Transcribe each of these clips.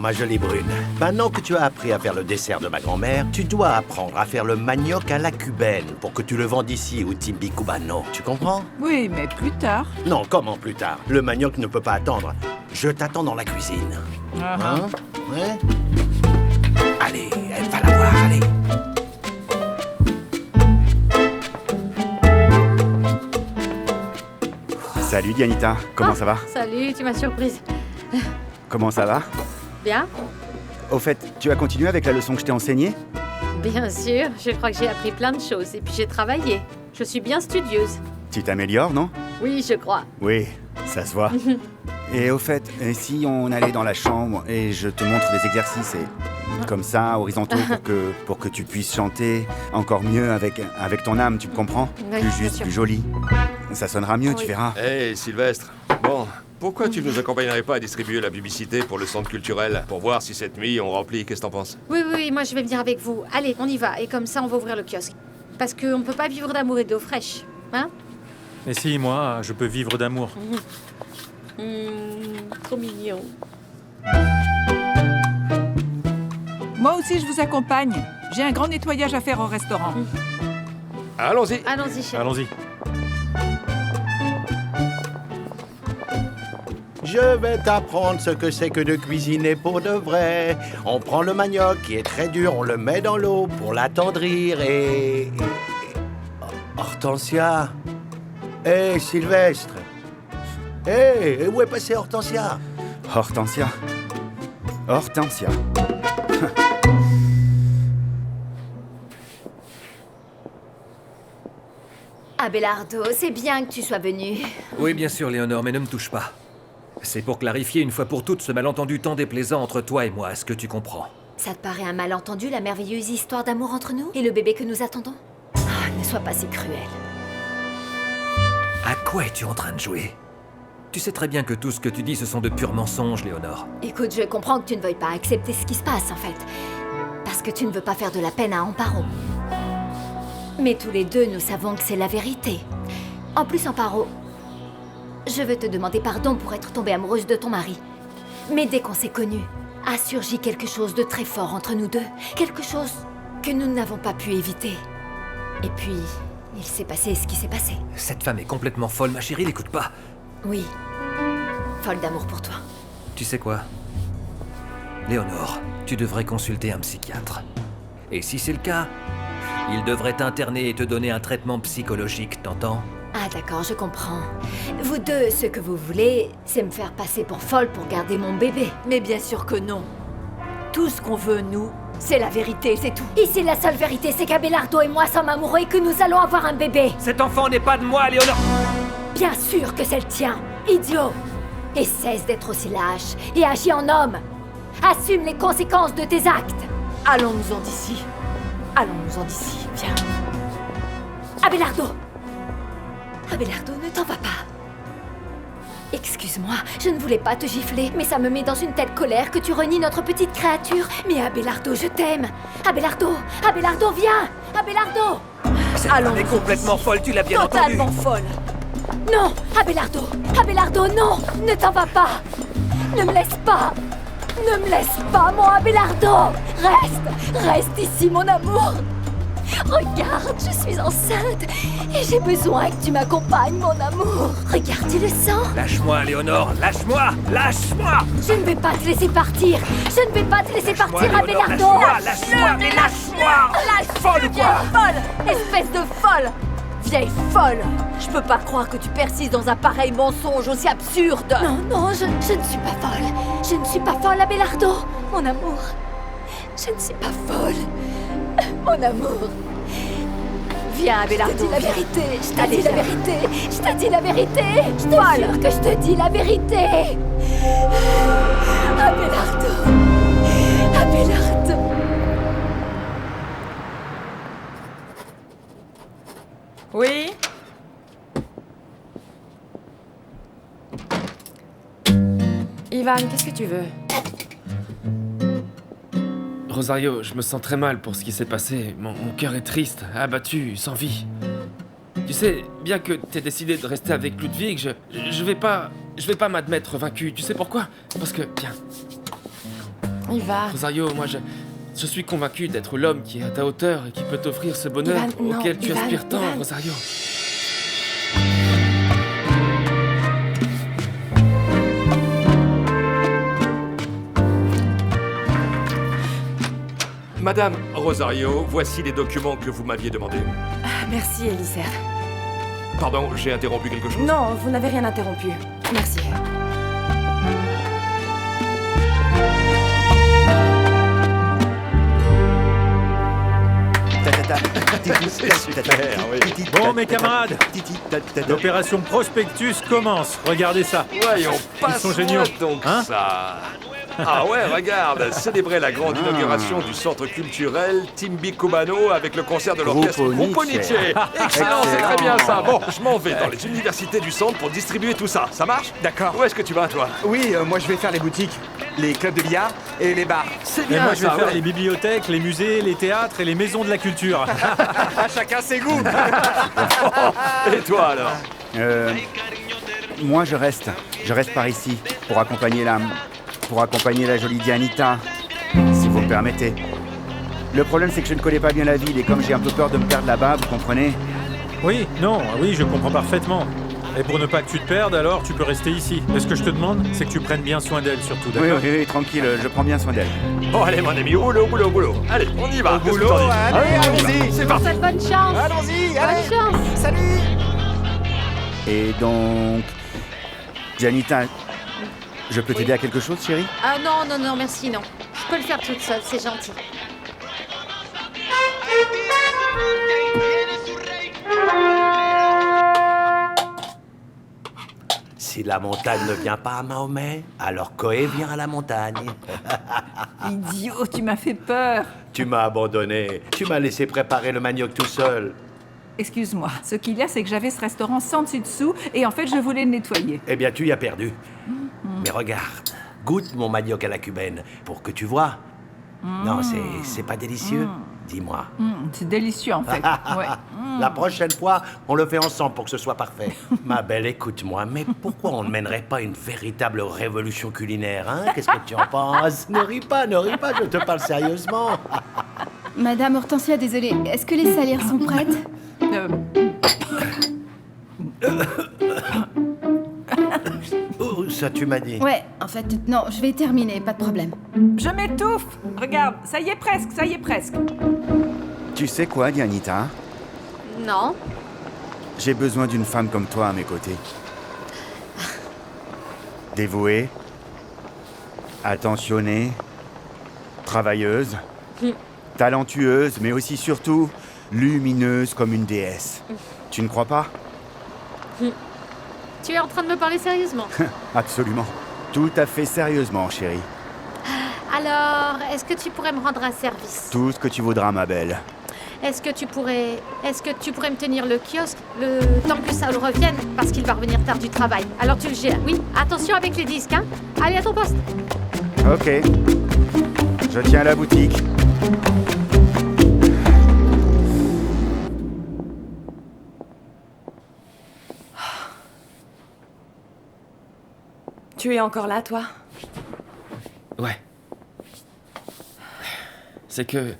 ma jolie brune. Maintenant que tu as appris à faire le dessert de ma grand-mère, tu dois apprendre à faire le manioc à la cubaine pour que tu le vendes ici au Timbi Cubano. Tu comprends? Oui, mais plus tard. Non, comment plus tard? Le manioc ne peut pas attendre. Je t'attends dans la cuisine. Hein? Ouais? Allez, elle va la voir, allez. Salut Dianita, comment ça va? Salut, tu m'as surprise. Comment ça va? Bien? Au fait, tu as continué avec la leçon que je t'ai enseignée? Bien sûr, je crois que j'ai appris plein de choses et puis j'ai travaillé. Je suis bien studieuse. Tu t'améliores, non? Oui, je crois. Oui, ça se voit. Et au fait, si on allait dans la chambre et je te montre des exercices et comme ça, horizontaux, pour que tu puisses chanter encore mieux avec ton âme, tu me comprends? Oui, Plus bien juste, sûr. plus joli. Ça sonnera mieux, Oui. tu verras. Hé, Sylvestre. Bon, pourquoi tu ne nous accompagnerais pas à distribuer la publicité pour le centre culturel pour voir si cette nuit on remplit? Qu'est-ce que t'en penses? Oui, moi je vais venir avec vous. Allez, on y va. Et comme ça, on va ouvrir le kiosque. Parce qu'on ne peut pas vivre d'amour et d'eau fraîche. Hein? Et si, moi, je peux vivre d'amour. Trop mignon. Moi aussi, je vous accompagne. J'ai un grand nettoyage à faire au restaurant. Allons-y. Allons-y, chérie. Allons-y. Je vais t'apprendre ce que c'est que de cuisiner pour de vrai. On prend le manioc qui est très dur, on le met dans l'eau pour l'attendrir et... Hortensia. Hé, Sylvestre. Hé, où est passée Hortensia? Hortensia. Hortensia. Abelardo, c'est bien que tu sois venu. Oui, bien sûr, Léonore, mais ne me touche pas. C'est pour clarifier une fois pour toutes ce malentendu tant déplaisant entre toi et moi, est-ce que tu comprends? Ça te paraît un malentendu, la merveilleuse histoire d'amour entre nous? Et le bébé que nous attendons? Ne sois pas si cruel. À quoi es-tu en train de jouer? Tu sais très bien que tout ce que tu dis, ce sont de purs mensonges, Léonore. Écoute, je comprends que tu ne veuilles pas accepter ce qui se passe, en fait. Parce que tu ne veux pas faire de la peine à Amparo. Mais tous les deux, nous savons que c'est la vérité. En plus, Amparo, je veux te demander pardon pour être tombée amoureuse de ton mari. Mais dès qu'on s'est connus, a surgi quelque chose de très fort entre nous deux. Quelque chose que nous n'avons pas pu éviter. Et puis, il s'est passé ce qui s'est passé. Cette femme est complètement folle, ma chérie, l'écoute pas. Oui. Folle d'amour pour toi. Tu sais quoi? Léonore, tu devrais consulter un psychiatre. Et si c'est le cas, il devrait t'interner et te donner un traitement psychologique, t'entends? Ah d'accord, je comprends. Vous deux, ce que vous voulez, c'est me faire passer pour folle pour garder mon bébé. Mais bien sûr que non. Tout ce qu'on veut, nous, c'est la vérité, c'est tout. Ici, la seule vérité, c'est qu'Abelardo et moi sommes amoureux et que nous allons avoir un bébé. Cet enfant n'est pas de moi, Léonore! Bien sûr que c'est le tien, idiot. Et cesse d'être aussi lâche et agis en homme. Assume les conséquences de tes actes. Allons-nous-en d'ici. Allons-nous-en d'ici, viens. Abelardo! Abelardo, ne t'en va pas. Excuse-moi, je ne voulais pas te gifler, mais ça me met dans une telle colère que tu renies notre petite créature. Mais Abelardo, je t'aime. Abelardo, Abelardo, viens. Abelardo! Cette femme est complètement folle, tu l'as bien entendu! Totalement folle. Non, Abelardo, Abelardo, non, ne t'en va pas. Ne me laisse pas. Ne me laisse pas, mon Abelardo. Reste ici, mon amour. Regarde, je suis enceinte et j'ai besoin que tu m'accompagnes, mon amour. Regarde, tu le sens? Lâche-moi, Léonore, lâche-moi! Lâche-moi! Je ne vais pas te laisser partir. Je ne vais pas te laisser Lâche-moi, partir, Léonore, Abelardo. lâche-moi, mais lâche-moi! Folle ou quoi? Folle! Espèce de folle! Vieille folle! Je peux pas croire que tu persistes dans un pareil mensonge aussi absurde! Non, je ne suis pas folle. Je ne suis pas folle, Abelardo. Mon amour, je ne suis pas folle. Mon amour. Viens, Abelardo, Je te dis la viens. vérité, je te Allez, dis la viens. vérité, je te dis la vérité, je te Folle. jure que je te dis la vérité. Abelardo, Abelardo. Oui? Ivan, qu'est-ce que tu veux? Rosario, je me sens très mal pour ce qui s'est passé. Mon cœur est triste, abattu, sans vie. Tu sais, bien que t'aies décidé de rester avec Ludwig, je vais pas m'admettre vaincu. Tu sais pourquoi? Parce que, tiens, Ivan. Rosario, moi je suis convaincu d'être l'homme qui est à ta hauteur et qui peut t'offrir ce bonheur Ivan, non, auquel tu Ivan, aspires tant, Ivan. Rosario. Madame Rosario, voici les documents que vous m'aviez demandés. Merci, Elisir. Pardon, j'ai interrompu quelque chose? Non, vous n'avez rien interrompu. Merci. C'est super, oui. Bon, mes camarades, l'opération Prospectus commence. Regardez ça. Voyons, Ils sont géniaux. donc Hein? ça. Ah ouais, regarde, célébrer la grande inauguration du centre culturel Timbi Cubano avec le concert de l'orchestre Gruppo Nietzsche. Nietzsche. Excellent, c'est très bien ça. Bon, je m'en vais dans les universités du centre pour distribuer tout ça. Ça marche? D'accord. Où est-ce que tu vas, toi? Oui, moi je vais faire les boutiques, les clubs de billard et les bars. C'est Et bien moi, je vais ça, faire ouais. les bibliothèques, les musées, les théâtres et les maisons de la culture. À chacun ses goûts. Et toi, alors? Moi, je reste par ici pour accompagner la jolie Dianita, si vous me permettez. Le problème, c'est que je ne connais pas bien la ville et comme j'ai un peu peur de me perdre là-bas, vous comprenez? Oui, non, oui, je comprends parfaitement. Et pour ne pas que tu te perdes, alors tu peux rester ici. Mais ce que je te demande, c'est que tu prennes bien soin d'elle surtout, Oui, d'accord? oui, tranquille, je prends bien soin d'elle. Bon, allez, mon ami, au boulot, au boulot. Allez, on y va. Au Qu'est-ce que boulot, t'en dis? allez, allons-y. C'est parti. Bonne chance. Allons-y, allez. Bonne chance. Salut. Et donc... Dianita, je peux t'aider à quelque chose, chérie? Ah non, merci, non. Je peux le faire toute seule, c'est gentil. Si la montagne ne vient pas à Mahomet, alors Coé vient à la montagne. Idiot, tu m'as fait peur. Tu m'as abandonné. Tu m'as laissé préparer le manioc tout seul. Excuse-moi, ce qu'il y a, c'est que j'avais ce restaurant sans dessus-dessous et en fait, je voulais le nettoyer. Eh bien, tu y as perdu. Mais regarde, goûte mon manioc à la cubaine pour que tu vois. Non, c'est pas délicieux? Dis-moi. C'est délicieux, en fait. Ouais. La prochaine fois, on le fait ensemble pour que ce soit parfait. Ma belle, écoute-moi, mais pourquoi on ne mènerait pas une véritable révolution culinaire, hein? Qu'est-ce que tu en penses? Ne ris pas, je te parle sérieusement. Madame Hortensia, désolée, est-ce que les salières sont prêtes? Oh, ça tu m'as dit. Ouais, en fait, non, je vais terminer, pas de problème. Je m'étouffe. Regarde, ça y est presque. Tu sais quoi, Dianita? Non. J'ai besoin d'une femme comme toi à mes côtés. Dévouée, attentionnée, travailleuse, talentueuse, mais aussi surtout lumineuse comme une déesse. Tu ne crois pas? Tu es en train de me parler sérieusement? Absolument. Tout à fait sérieusement, chérie. Alors, est-ce que tu pourrais me rendre un service? Tout ce que tu voudras, ma belle. Est-ce que tu pourrais me tenir le kiosque le temps que Saul revienne? Parce qu'il va revenir tard du travail. Alors tu le gères, oui? Attention avec les disques, hein? Allez, à ton poste. Ok. Je tiens la boutique. Tu es encore là, toi? Ouais. C'est que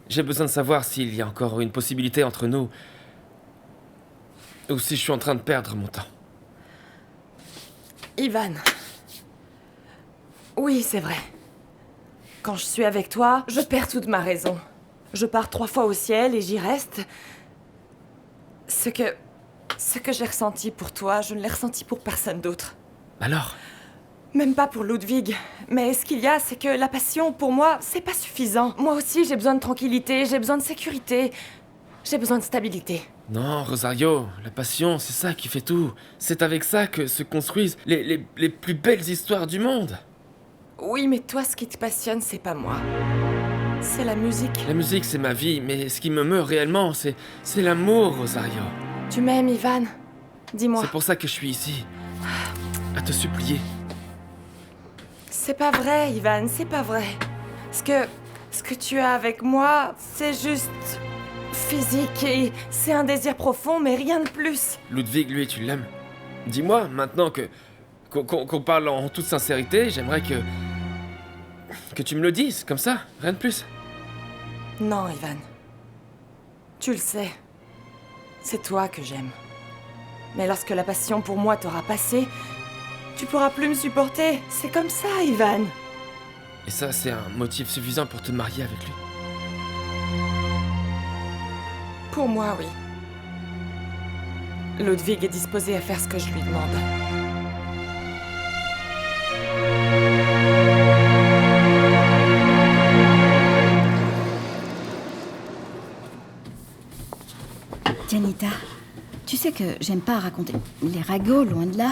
j'ai besoin de savoir s'il y a encore une possibilité entre nous. Ou si je suis en train de perdre mon temps. Ivan. Oui, c'est vrai. Quand je suis avec toi, je perds toute ma raison. Je pars 3 fois au ciel et j'y reste. Ce que j'ai ressenti pour toi, je ne l'ai ressenti pour personne d'autre. Alors? Même pas pour Ludwig. Mais ce qu'il y a, c'est que la passion, pour moi, c'est pas suffisant. Moi aussi, j'ai besoin de tranquillité, j'ai besoin de sécurité, j'ai besoin de stabilité. Non, Rosario, la passion, c'est ça qui fait tout. C'est avec ça que se construisent les plus belles histoires du monde. Oui, mais toi, ce qui te passionne, c'est pas moi. C'est la musique. La musique, c'est ma vie, mais ce qui me meurt réellement, c'est l'amour, Rosario. Tu m'aimes, Ivan? Dis-moi. C'est pour ça que je suis ici. À te supplier. C'est pas vrai, Ivan, c'est pas vrai. Ce que tu as avec moi, c'est juste physique et c'est un désir profond, mais rien de plus. Ludwig, lui, tu l'aimes? Dis-moi, maintenant qu'on parle en toute sincérité, j'aimerais que tu me le dises, comme ça, rien de plus. Non, Ivan. Tu le sais. C'est toi que j'aime. Mais lorsque la passion pour moi t'aura passé, tu pourras plus me supporter. C'est comme ça, Ivan. Et ça, c'est un motif suffisant pour te marier avec lui. Pour moi, oui. Ludwig est disposé à faire ce que je lui demande. Janita, tu sais que j'aime pas raconter les ragots, loin de là.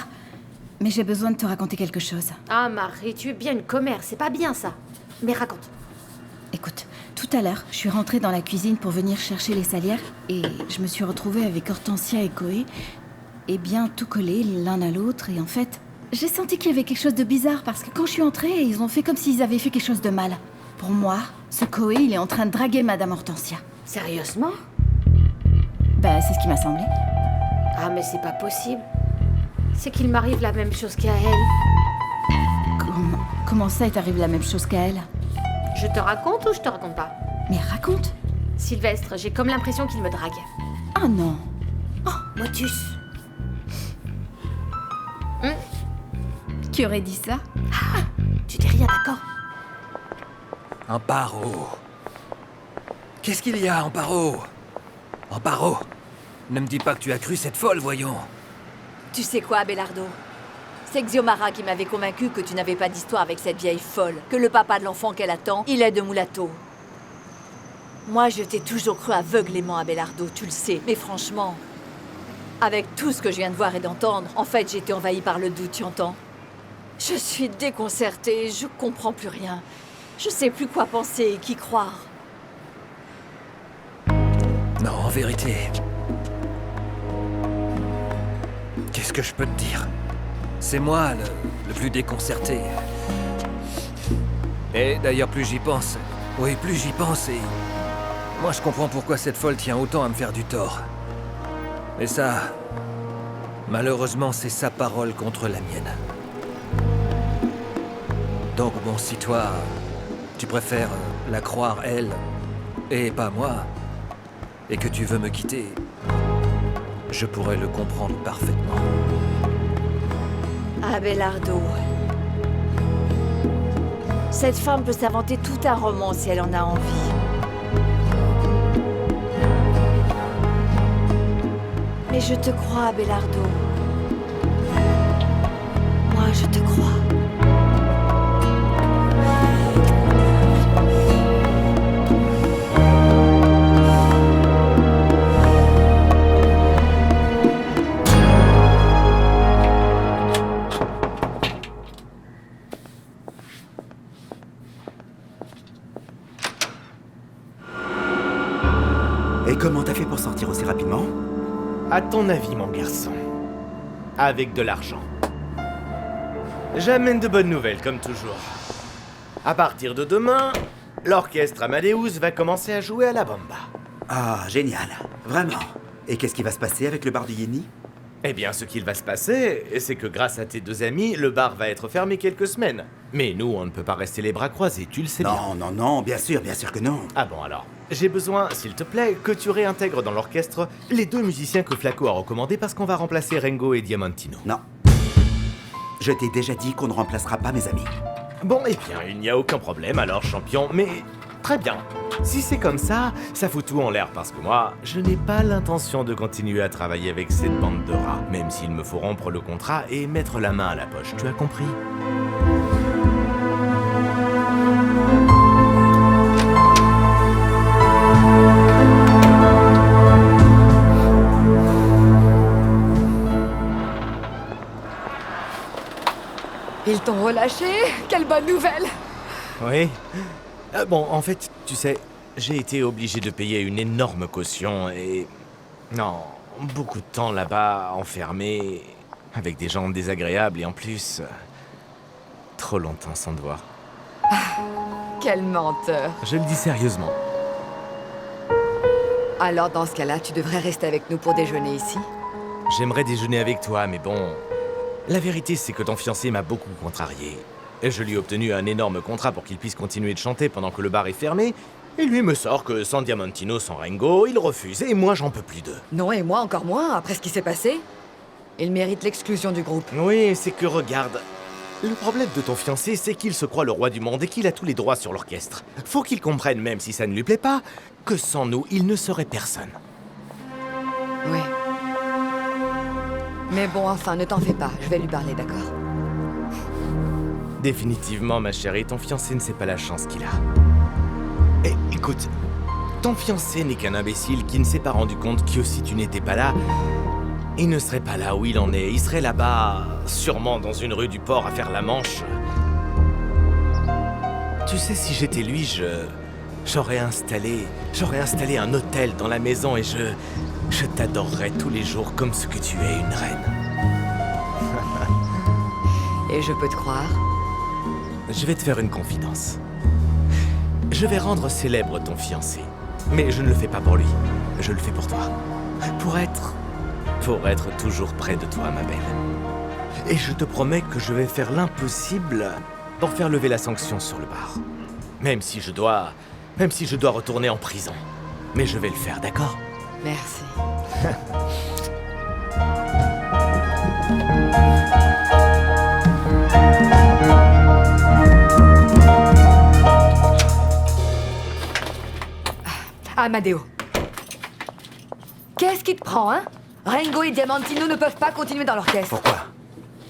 Mais j'ai besoin de te raconter quelque chose. Ah, Marie, tu es bien une commère, c'est pas bien ça. Mais raconte. Écoute, tout à l'heure, je suis rentrée dans la cuisine pour venir chercher les salières et je me suis retrouvée avec Hortensia et Koé, et bien tout collés l'un à l'autre, et en fait, j'ai senti qu'il y avait quelque chose de bizarre parce que quand je suis entrée, ils ont fait comme s'ils avaient fait quelque chose de mal. Pour moi, ce Koé, il est en train de draguer Madame Hortensia. Sérieusement? Bah, c'est ce qui m'a semblé. Ah, mais c'est pas possible. C'est qu'il m'arrive la même chose qu'à elle. Comment ça, il t'arrive la même chose qu'à elle? Je te raconte ou je te raconte pas? Mais raconte. Sylvestre, j'ai comme l'impression qu'il me drague. Ah non. Oh, Motus. Qui aurait dit ça? Ah, tu dis rien, d'accord? Amparo. Qu'est-ce qu'il y a, Amparo? Amparo, ne me dis pas que tu as cru cette folle, voyons. Tu sais quoi, Abelardo? C'est Xiomara qui m'avait convaincu que tu n'avais pas d'histoire avec cette vieille folle, que le papa de l'enfant qu'elle attend, il est de Mulatto. Moi, je t'ai toujours cru aveuglément, Abelardo, tu le sais. Mais franchement, avec tout ce que je viens de voir et d'entendre, en fait, j'ai été envahie par le doute, tu entends? Je suis déconcertée, je comprends plus rien. Je sais plus quoi penser et qui croire. Non, en vérité... Qu'est-ce que je peux te dire? C'est moi le plus déconcerté. Et d'ailleurs, plus j'y pense... Oui, plus j'y pense et... Moi, je comprends pourquoi cette folle tient autant à me faire du tort. Mais ça... Malheureusement, c'est sa parole contre la mienne. Donc bon, si toi... Tu préfères la croire, elle, et pas moi, et que tu veux me quitter... Je pourrais le comprendre parfaitement. Abelardo. Cette femme peut s'inventer tout un roman si elle en a envie. Mais je te crois, Abelardo. Moi, je te crois. Et comment t'as fait pour sortir aussi rapidement? À ton avis, mon garçon. Avec de l'argent. J'amène de bonnes nouvelles, comme toujours. À partir de demain, l'orchestre Amadeus va commencer à jouer à la bamba. Ah, génial. Vraiment. Et qu'est-ce qui va se passer avec le bar du Yéni? Eh bien, ce qu'il va se passer, c'est que grâce à tes deux amis, le bar va être fermé quelques semaines. Mais nous, on ne peut pas rester les bras croisés, tu le sais bien. Non, non, non, bien sûr que non. Ah bon, alors. J'ai besoin, s'il te plaît, que tu réintègres dans l'orchestre les deux musiciens que Flaco a recommandés parce qu'on va remplacer Rengo et Diamantino. Non. Je t'ai déjà dit qu'on ne remplacera pas mes amis. Bon, eh bien, il n'y a aucun problème alors, champion, mais... Très bien. Si c'est comme ça, ça fout tout en l'air parce que moi, je n'ai pas l'intention de continuer à travailler avec cette bande de rats, même s'il me faut rompre le contrat et mettre la main à la poche, tu as compris? Ils t'ont relâché? Quelle bonne nouvelle! Oui. Bon, en fait, tu sais, j'ai été obligé de payer une énorme caution et... Non, beaucoup de temps là-bas, enfermé, avec des gens désagréables et en plus... trop longtemps sans te voir. Quel menteur! Je le dis sérieusement. Alors dans ce cas-là, tu devrais rester avec nous pour déjeuner ici. J'aimerais déjeuner avec toi, mais bon... La vérité, c'est que ton fiancé m'a beaucoup contrarié. Et je lui ai obtenu un énorme contrat pour qu'il puisse continuer de chanter pendant que le bar est fermé. Et lui me sort que sans Diamantino, sans Rengo, il refuse. Et moi, j'en peux plus d'eux. Non, et moi encore moins, après ce qui s'est passé. Il mérite l'exclusion du groupe. Oui, c'est que regarde... Le problème de ton fiancé, c'est qu'il se croit le roi du monde et qu'il a tous les droits sur l'orchestre. Faut qu'il comprenne, même si ça ne lui plaît pas, que sans nous, il ne serait personne. Oui. Mais bon, enfin, ne t'en fais pas, je vais lui parler, d'accord? Définitivement, ma chérie, ton fiancé ne sait pas la chance qu'il a. Et écoute, ton fiancé n'est qu'un imbécile qui ne s'est pas rendu compte que si tu n'étais pas là, il ne serait pas là où il en est. Il serait là-bas, sûrement dans une rue du port à faire la manche. Tu sais, si j'étais lui, j'aurais installé un hôtel dans la maison et je t'adorerais tous les jours comme ce que tu es, une reine. Et je peux te croire? Je vais te faire une confidence. Je vais rendre célèbre ton fiancé. Mais je ne le fais pas pour lui. Je le fais pour toi. Pour être toujours près de toi, ma belle. Et je te promets que je vais faire l'impossible pour faire lever la sanction sur le bar. Même si je dois retourner en prison. Mais je vais le faire, d'accord? Merci. Amadeo. Qu'est-ce qui te prend, hein? Rengo et Diamantino ne peuvent pas continuer dans l'orchestre. Pourquoi?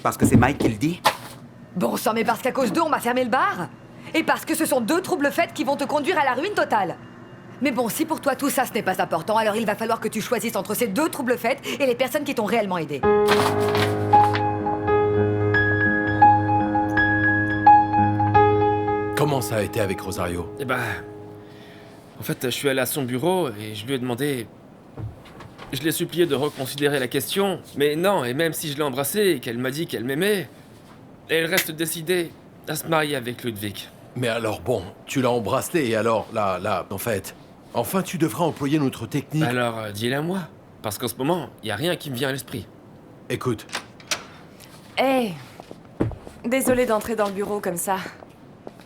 Parce que c'est Mike qui le dit? Bon sang, mais parce qu'à cause d'eux, on m'a fermé le bar. Et parce que ce sont deux troubles faits qui vont te conduire à la ruine totale. Mais bon, si pour toi tout ça ce n'est pas important, alors il va falloir que tu choisisses entre ces deux troubles faits et les personnes qui t'ont réellement aidé. Comment ça a été avec Rosario? Eh ben... En fait, je suis allé à son bureau et je lui ai demandé... Je l'ai supplié de reconsidérer la question, mais non, et même si je l'ai embrassée et qu'elle m'a dit qu'elle m'aimait, elle reste décidée à se marier avec Ludwig. Mais alors bon, tu l'as embrassé et alors, là, en fait... Enfin, tu devras employer notre technique. Alors, dis-le à moi, parce qu'en ce moment, il a rien qui me vient à l'esprit. Écoute. Hé, désolée d'entrer dans le bureau comme ça,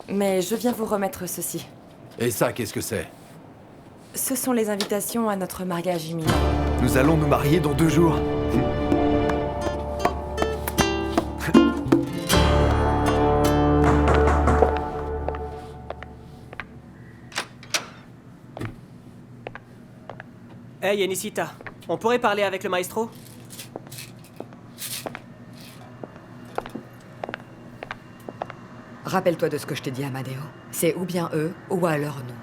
mais je viens vous remettre ceci. Et ça, qu'est-ce que c'est? Ce sont les invitations à notre mariage imminent. Nous allons nous marier dans 2 jours. Hey Yanisita, on pourrait parler avec le maestro? Rappelle-toi de ce que je t'ai dit, Amadeo. C'est ou bien eux, ou alors nous.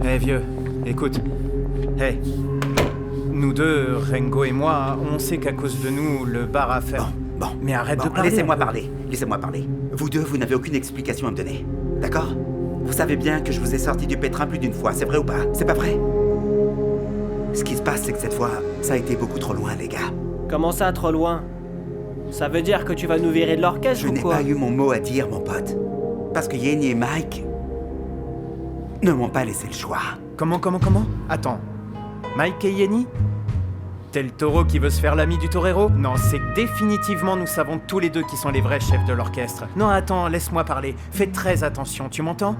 Eh vieux, écoute. Hey, nous deux, Rengo et moi, on sait qu'à cause de nous, le bar a fermé. Bon, mais arrête de parler. Laissez-moi parler. Laissez-moi parler. Vous deux, vous n'avez aucune explication à me donner. D'accord? Vous savez bien que je vous ai sorti du pétrin plus d'une fois, c'est vrai ou pas? C'est pas vrai? Ce qui se passe, c'est que cette fois, ça a été beaucoup trop loin, les gars. Comment ça, trop loin? Ça veut dire que tu vas nous virer de l'orchestre ou quoi? Je n'ai pas eu mon mot à dire, mon pote. Parce que Yenny et Mike ne m'ont pas laissé le choix. Comment? Attends. Mike et Yenny? T'es le taureau qui veut se faire l'ami du torero? Non, c'est que définitivement nous savons tous les deux qui sont les vrais chefs de l'orchestre. Non, attends, laisse-moi parler. Fais très attention, tu m'entends?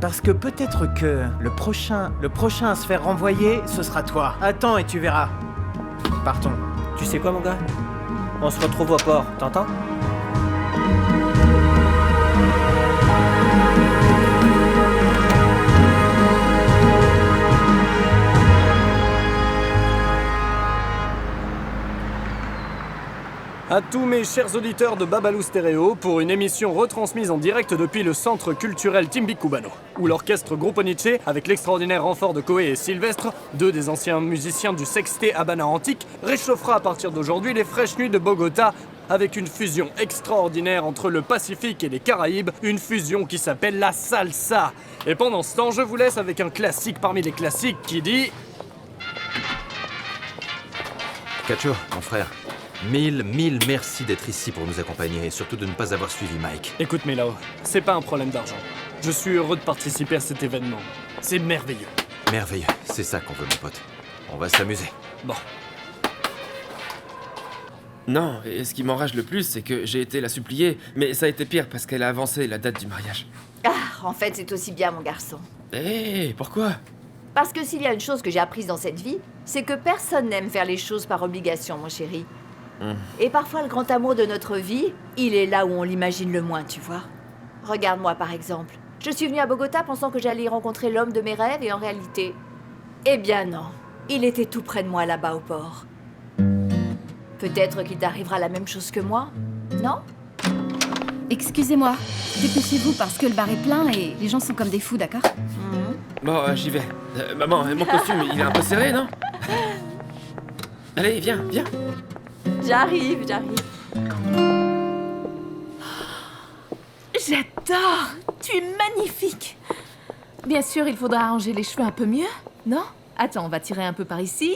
Parce que peut-être que le prochain à se faire renvoyer, ce sera toi. Attends et tu verras. Partons. Tu sais quoi, mon gars? On se retrouve au port, t'entends? À tous mes chers auditeurs de Babalou Stéréo pour une émission retransmise en direct depuis le centre culturel Timbicubano, où l'orchestre Grupo-Niche, avec l'extraordinaire renfort de Koé et Sylvestre, 2 des anciens musiciens du Sexté Habana Antique, réchauffera à partir d'aujourd'hui les fraîches nuits de Bogota avec une fusion extraordinaire entre le Pacifique et les Caraïbes, une fusion qui s'appelle la salsa. Et pendant ce temps, je vous laisse avec un classique parmi les classiques qui dit... Cacho, mon frère. Mille merci d'être ici pour nous accompagner et surtout de ne pas avoir suivi Mike. Écoute Melao, c'est pas un problème d'argent. Je suis heureux de participer à cet événement. C'est merveilleux. Merveilleux, c'est ça qu'on veut mon pote. On va s'amuser. Bon. Non, et ce qui m'enrage le plus, c'est que j'ai été la supplier, mais ça a été pire parce qu'elle a avancé la date du mariage. Ah, en fait, c'est aussi bien, mon garçon. Hé, pourquoi? Parce que s'il y a une chose que j'ai apprise dans cette vie, c'est que personne n'aime faire les choses par obligation, mon chéri. Et parfois, le grand amour de notre vie, il est là où on l'imagine le moins, tu vois. Regarde-moi, par exemple. Je suis venue à Bogota pensant que j'allais y rencontrer l'homme de mes rêves, et en réalité... Eh bien non. Il était tout près de moi, là-bas, au port. Peut-être qu'il t'arrivera la même chose que moi, non? Excusez-moi, dépêchez-vous parce que le bar est plein et les gens sont comme des fous, d'accord? Bon, j'y vais. Maman, mon costume, il est un peu serré, non? Allez, viens, viens. J'arrive. J'adore! Tu es magnifique! Bien sûr, il faudra arranger les cheveux un peu mieux, non? Attends, on va tirer un peu par ici.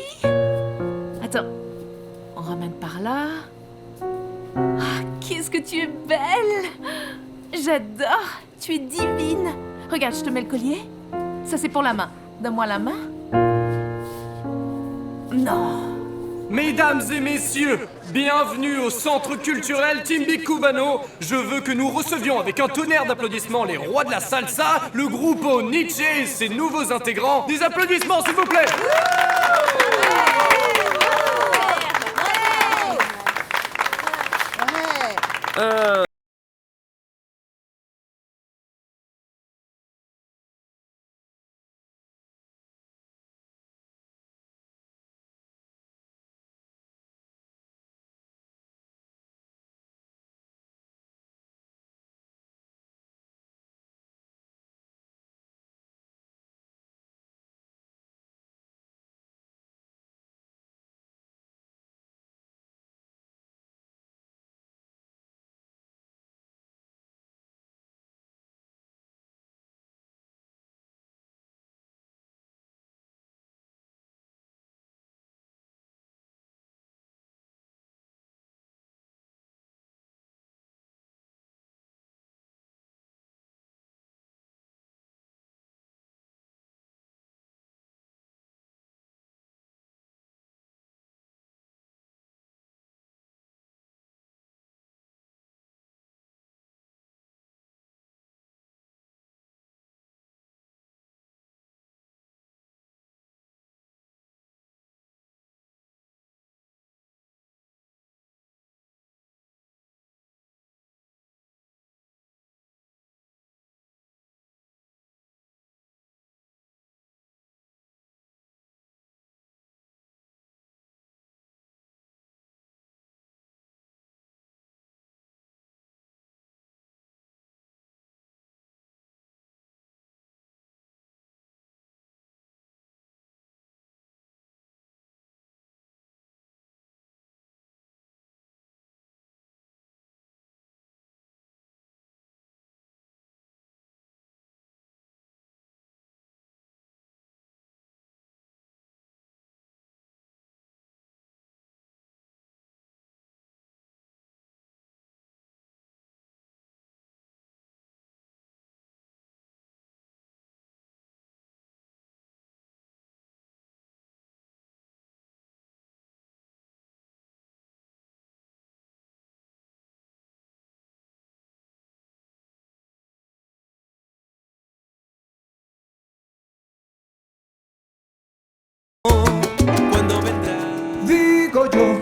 Attends, on ramène par là. Ah, qu'est-ce que tu es belle! J'adore! Tu es divine! Regarde, je te mets le collier. Ça, c'est pour la main. Donne-moi la main. Non! Mesdames et messieurs, bienvenue au Centre culturel Timbicubano. Je veux que nous recevions avec un tonnerre d'applaudissements les rois de la salsa, le groupe Nietzsche et ses nouveaux intégrants. Des applaudissements, s'il vous plaît. Digo yo,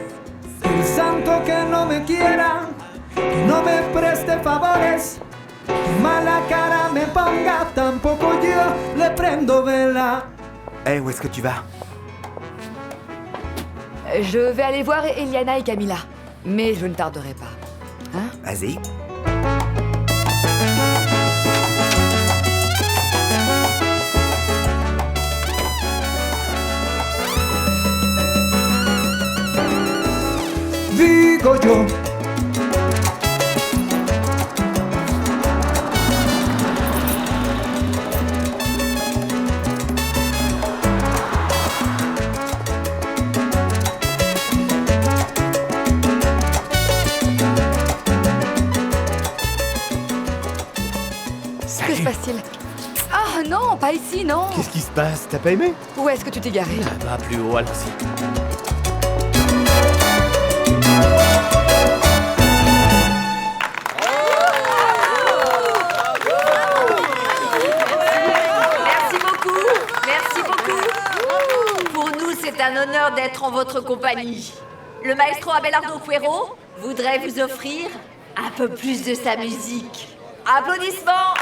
el santo que no me quiera, que no me preste favores, que mala cara me ponga, tampoco yo le prendo vela. Où est-ce que tu vas? Je vais aller voir Eliana et Camilla, mais je ne tarderai pas. Hein? Vas-y. Digo yo. Que se passe-t-il? Ah non, pas ici, non. Qu'est-ce qui se passe? T'as pas aimé? Où est-ce que tu t'es garé? Là-bas, plus haut, allons-y. un honneur d'être en votre compagnie. Le maestro Abelardo Cuero voudrait vous offrir un peu plus de sa musique. Applaudissements!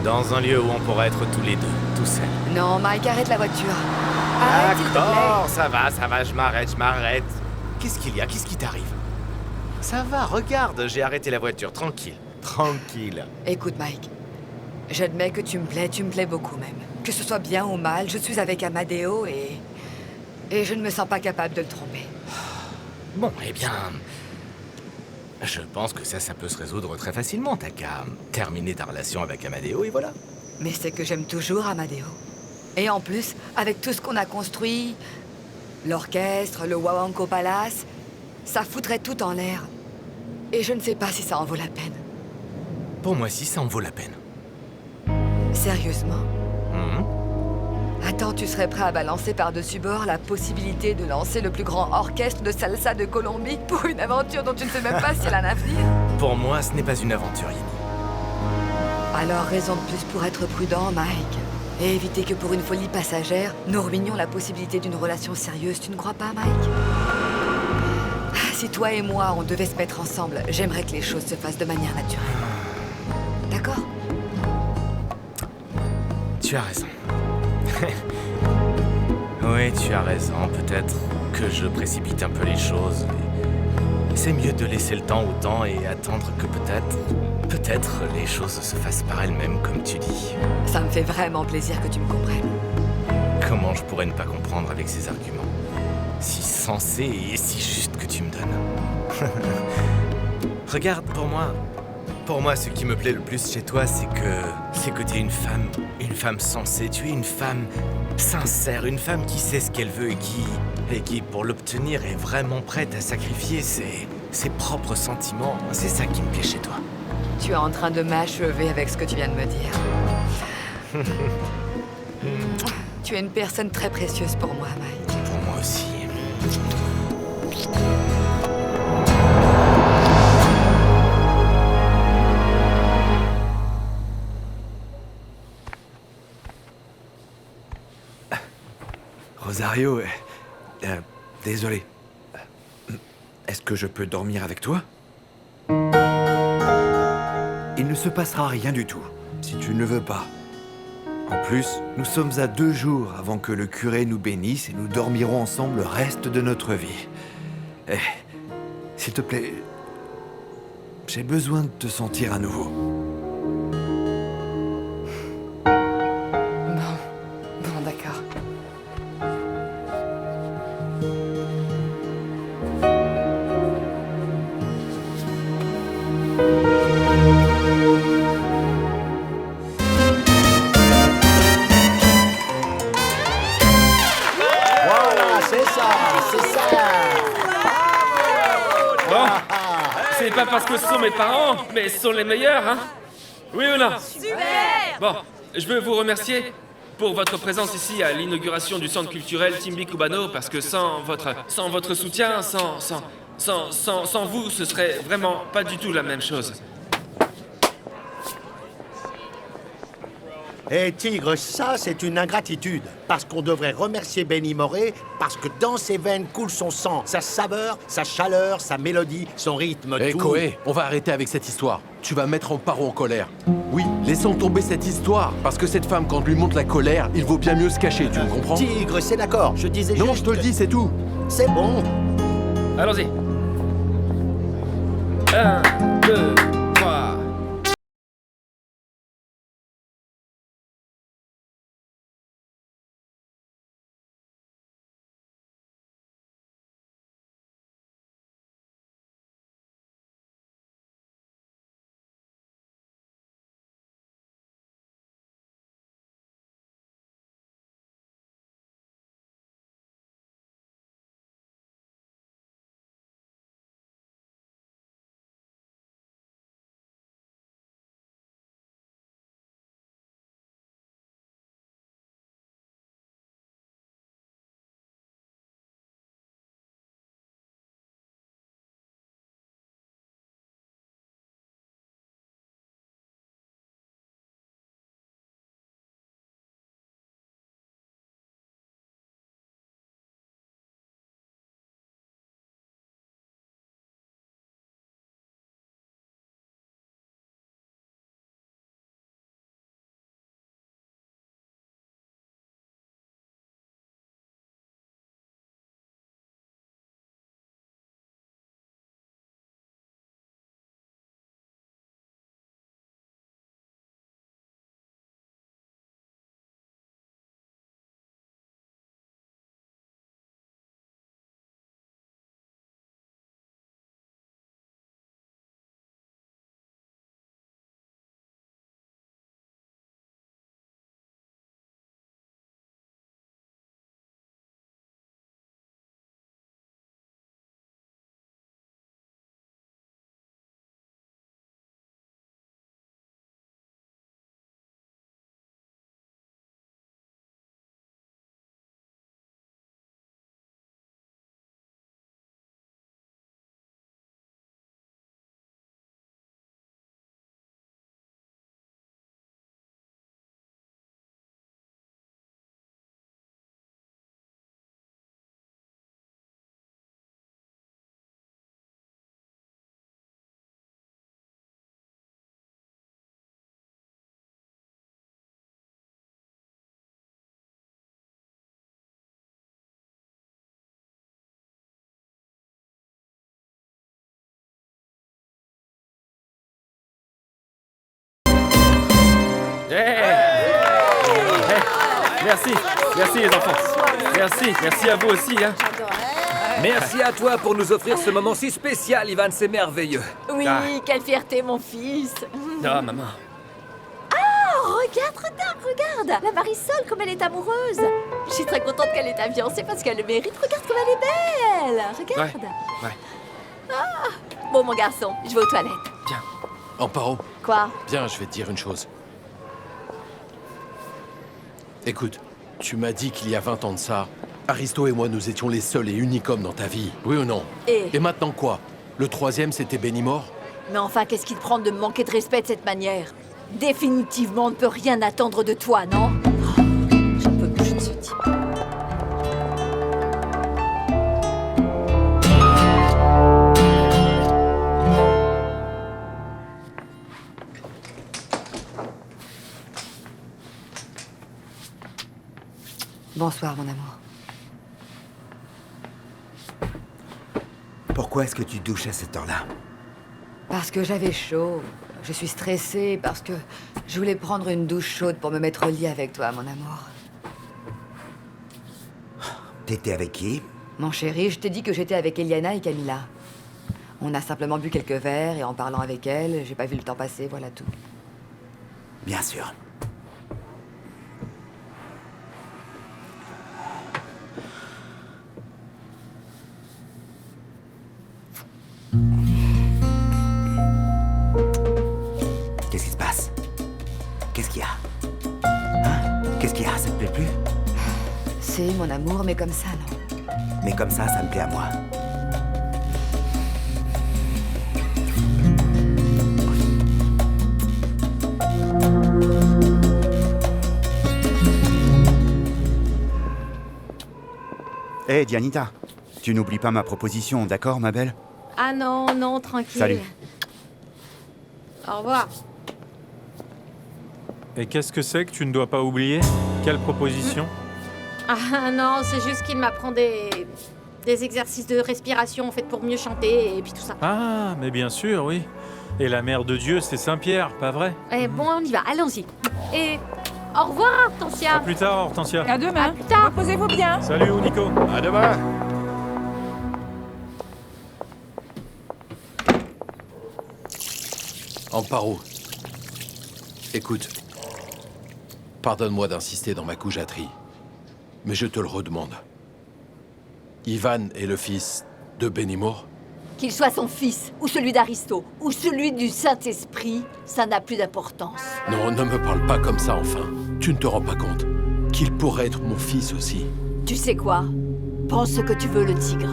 Dans un lieu où on pourrait être tous les deux, tout seuls. Non, Mike, arrête la voiture. Arrête, s'il te plaît. D'accord, ça va, je m'arrête. Qu'est-ce qu'il y a? Qu'est-ce qui t'arrive? Ça va, regarde, j'ai arrêté la voiture, tranquille. Écoute, Mike, j'admets que tu me plais beaucoup même. Que ce soit bien ou mal, je suis avec Amadeo et je ne me sens pas capable de le tromper. Bon, eh bien... Je pense que ça peut se résoudre très facilement. T'as qu'à terminer ta relation avec Amadeo et voilà. Mais c'est que j'aime toujours Amadeo. Et en plus, avec tout ce qu'on a construit, l'orchestre, le Wawanko Palace, ça foutrait tout en l'air. Et je ne sais pas si ça en vaut la peine. Pour moi, si, ça en vaut la peine. Sérieusement? Attends, tu serais prêt à balancer par-dessus bord la possibilité de lancer le plus grand orchestre de salsa de Colombie pour une aventure dont tu ne sais même pas si elle a un avenir? Pour moi, ce n'est pas une aventure, Yenny. Alors, raison de plus pour être prudent, Mike. Et éviter que pour une folie passagère, nous ruinions la possibilité d'une relation sérieuse, tu ne crois pas, Mike? Si toi et moi, on devait se mettre ensemble, j'aimerais que les choses se fassent de manière naturelle. D'accord? Tu as raison. Oui, tu as raison. Peut-être que je précipite un peu les choses. C'est mieux de laisser le temps au temps et attendre que peut-être les choses se fassent par elles-mêmes, comme tu dis. Ça me fait vraiment plaisir que tu me comprennes. Comment je pourrais ne pas comprendre avec ces arguments si sensés et si justes que tu me donnes? Regarde, pour moi, ce qui me plaît le plus chez toi, c'est que tu es une femme sensée. Tu es une femme sincère, une femme qui sait ce qu'elle veut et qui, pour l'obtenir, est vraiment prête à sacrifier ses propres sentiments, c'est ça qui me plaît chez toi. Tu es en train de m'achever avec ce que tu viens de me dire. Tu es une personne très précieuse pour moi, Mike. Pour moi aussi. Rosario, désolé. Est-ce que je peux dormir avec toi? Il ne se passera rien du tout, si tu ne le veux pas. En plus, nous sommes à 2 jours avant que le curé nous bénisse et nous dormirons ensemble le reste de notre vie. Eh, s'il te plaît, j'ai besoin de te sentir à nouveau. Bon, d'accord. Voilà, c'est ça, c'est ça. Bon, c'est pas parce que ce sont mes parents, mais ce sont les meilleurs, hein? Oui ou non? Super! Bon, je veux vous remercier pour votre présence ici à l'inauguration du centre culturel Timbi Cubano, parce que sans votre soutien, sans vous, ce serait vraiment pas du tout la même chose. Et Tigre, ça, c'est une ingratitude. Parce qu'on devrait remercier Benny Moré, parce que dans ses veines coule son sang, sa saveur, sa chaleur, sa mélodie, son rythme, Hé, tout. Koé, on va arrêter avec cette histoire. Tu vas mettre en paro en colère. Oui, laissons tomber cette histoire. Parce que cette femme, quand on lui montre la colère, il vaut bien mieux se cacher, tu me comprends? Tigre, c'est d'accord, je disais Non, juste je te le dis, c'est tout. C'est bon. Allons-y. 1, 2, 3... Merci, merci les enfants. Merci à vous aussi, hein. Merci à toi pour nous offrir ce moment si spécial, Ivan, c'est merveilleux. Oui, Ah. quelle fierté, mon fils. Ah, maman. Oh, regarde. La Marisol, comme elle est amoureuse. Je suis très contente qu'elle ait ta fiancée parce qu'elle le mérite. Regarde comme elle est belle. Regarde. Ouais. Ah, Bon, mon garçon, je vais aux toilettes. Amparo, Quoi? viens, je vais te dire une chose. Écoute, tu m'as dit qu'il y a 20 ans de ça, Aristo et moi, nous étions les seuls et uniques hommes dans ta vie, oui ou non? Et maintenant quoi? Le troisième, c'était Benimor? Mais enfin, qu'est-ce qui te prend de me manquer de respect de cette manière? Définitivement, on ne peut rien attendre de toi, non? Oh, je ne peux plus de ce type. Bonsoir, mon amour. Pourquoi est-ce que tu douches à cette heure-là? Parce que j'avais chaud. Je suis stressée parce que je voulais prendre une douche chaude pour me mettre au lit avec toi, mon amour. T'étais avec qui? Mon chéri, je t'ai dit que j'étais avec Eliana et Camilla. On a simplement bu quelques verres et en parlant avec elle, j'ai pas vu le temps passer, voilà tout. Bien sûr. Qu'est-ce qui se passe? Qu'est-ce qu'il y a? Hein? Qu'est-ce qu'il y a? Ça te plaît plus? Si, mon amour, mais comme ça, non. Mais comme ça me plaît à moi. Hé, Dianita, tu n'oublies pas ma proposition, d'accord, ma belle? Ah non, non, tranquille. Salut. Au revoir. Et qu'est-ce que c'est que tu ne dois pas oublier? Quelle proposition? Ah non, c'est juste qu'il m'apprend des exercices de respiration en fait pour mieux chanter et puis tout ça. Ah, mais bien sûr, oui. Et la mère de Dieu, c'est Saint-Pierre, pas vrai? Eh bon, on y va, allons-y. Et au revoir, Hortensia. À plus tard, Hortensia. À demain. À plus tard. Reposez-vous bien. Salut, Nico. À demain. Amparo, écoute, pardonne-moi d'insister dans ma coujaterie, mais je te le redemande. Ivan est le fils de Benimor? Qu'il soit son fils, ou celui d'Aristo, ou celui du Saint-Esprit, ça n'a plus d'importance. Non, ne me parle pas comme ça, enfin. Tu ne te rends pas compte qu'il pourrait être mon fils aussi. Tu sais quoi? Pense ce que tu veux, le tigre.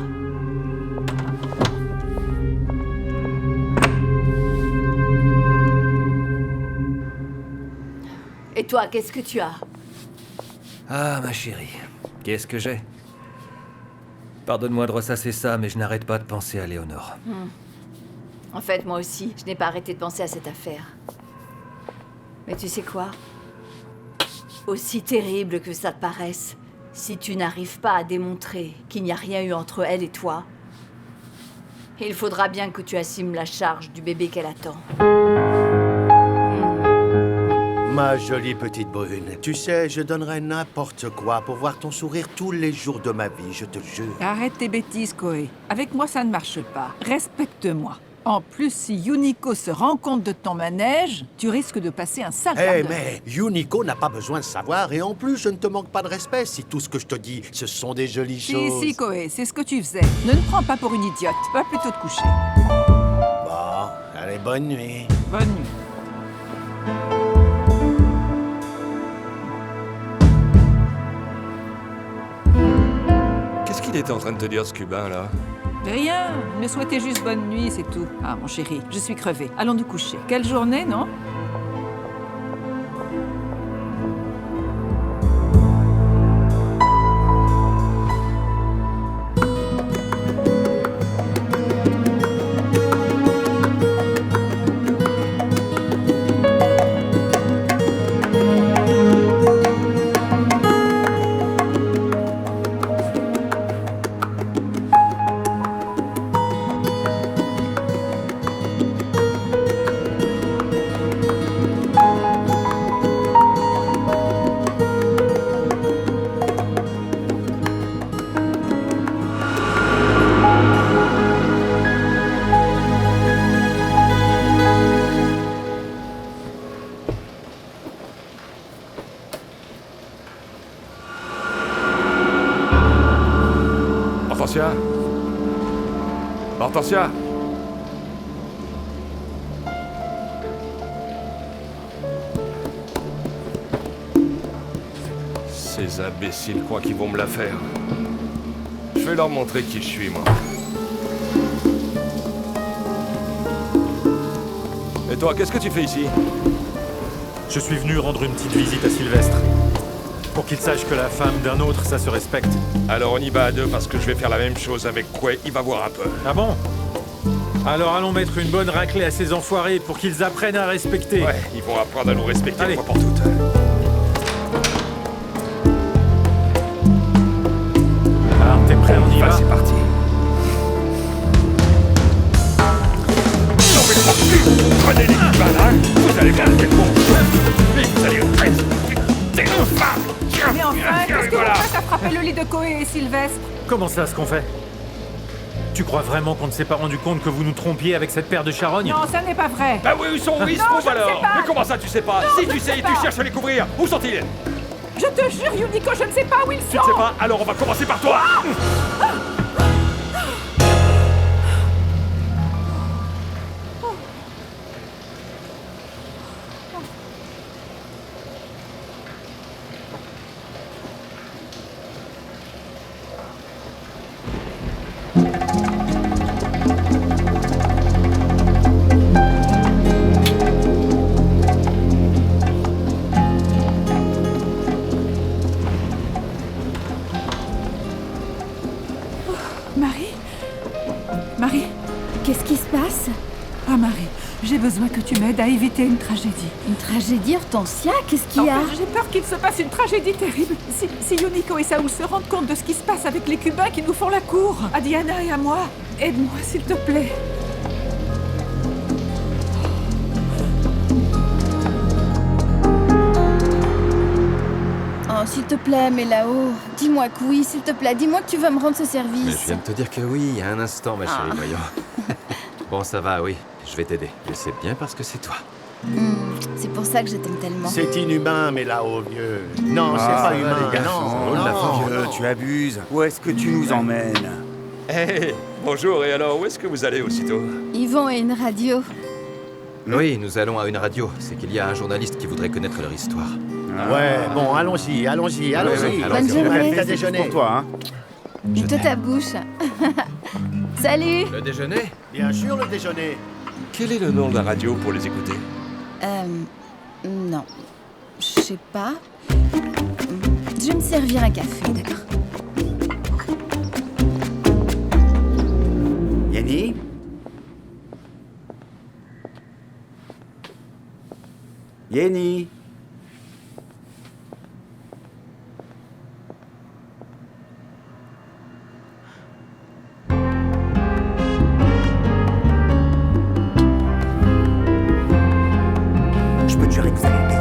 Et toi, qu'est-ce que tu as? Ah, ma chérie, qu'est-ce que j'ai? Pardonne-moi de ressasser ça, mais je n'arrête pas de penser à Léonore. En fait, moi aussi, je n'ai pas arrêté de penser à cette affaire. Mais tu sais quoi? Aussi terrible que ça te paraisse, si tu n'arrives pas à démontrer qu'il n'y a rien eu entre elle et toi, il faudra bien que tu assumes la charge du bébé qu'elle attend. Ma jolie petite brune, tu sais, je donnerais n'importe quoi pour voir ton sourire tous les jours de ma vie, je te jure. Arrête tes bêtises, Koé. Avec moi, ça ne marche pas. Respecte-moi. En plus, si Yuniko se rend compte de ton manège, tu risques de passer un sale quart d'heure. Mais Yuniko n'a pas besoin de savoir, et en plus, je ne te manque pas de respect si tout ce que je te dis, ce sont des jolies choses. Si, Koé, c'est ce que tu faisais. Ne me prends pas pour une idiote. Va plutôt te coucher. Bon, allez, bonne nuit. Bonne nuit. Qu'est-ce qu'il était en train de te dire, ce cubain, là? Rien. Me souhaitez juste bonne nuit, c'est tout. Ah, mon chéri, je suis crevée. Allons nous coucher. Quelle journée, non? Hortensia? Hortensia? Ces imbéciles croient qu'ils vont me la faire. Je vais leur montrer qui je suis, moi. Et toi, qu'est-ce que tu fais ici? Je suis venu rendre une petite visite à Sylvestre. Pour qu'il sache que la femme d'un autre, ça se respecte. Alors on y va à deux parce que je vais faire la même chose avec Koué, il va voir un peu. Ah bon? Alors allons mettre une bonne raclée à ces enfoirés pour qu'ils apprennent à respecter. Ouais, ils vont apprendre à nous respecter Allez. une fois pour toutes. Alors t'es prêt, on y va? C'est parti. Non mais prenez les balles, hein. Vous allez voir quel bon. Vous allez Mais enfin, qu'est-ce que vous faites à frapper le lit de Koé et Sylvestre? Comment ça, ce qu'on fait? Tu crois vraiment qu'on ne s'est pas rendu compte que vous nous trompiez avec cette paire de charognes? Non, ça n'est pas vrai. Bah oui, où sont où ils se Non, trouvent je ne sais alors? pas. Mais comment ça tu sais pas? Non, Si je tu ne sais, sais tu pas. cherches à les couvrir. Où sont-ils? Je te jure, Yuniko, je ne sais pas où ils sont. Tu ne sais pas? Alors on va commencer par toi. Marie? Marie? Qu'est-ce qui se passe? Ah, Marie, j'ai besoin que tu m'aides à éviter une tragédie. Une tragédie, Hortensia? Qu'est-ce qu'il y a? En fait, j'ai peur qu'il se passe une tragédie terrible. Si Yuniko et Saoul se rendent compte de ce qui se passe avec les Cubains qui nous font la cour, à Diana et à moi, aide-moi, s'il te plaît. Oh, s'il te plaît, mais là-haut, dis-moi que oui, s'il te plaît, dis-moi que tu vas me rendre ce Mais service. je viens de te dire que oui, il y a un instant, ma chérie, voyons. Bon, ça va, oui, je vais t'aider. Je sais bien parce que c'est toi. C'est pour ça que je t'aime tellement. C'est inhumain, mais là-haut, vieux. Non, c'est Ah, pas humain. les garçons, Non, vieux, tu abuses. Où est-ce que tu nous emmènes? Hé, bonjour, et alors où est-ce que vous allez aussitôt? Yvon et une radio. Oui, nous allons à une radio. C'est qu'il y a un journaliste qui voudrait connaître leur histoire. Ouais, bon, allons-y. oui, Bonne journée. T'as déjeuné Pour toi, hein. Toi ta bouche. Salut. Le déjeuner? Bien sûr, le déjeuner. Quel est le nom de la radio pour les écouter? Non. Je sais pas. Je vais me servir un café, d'accord. Yanni? Yanni? Je peux te jurer que vous allez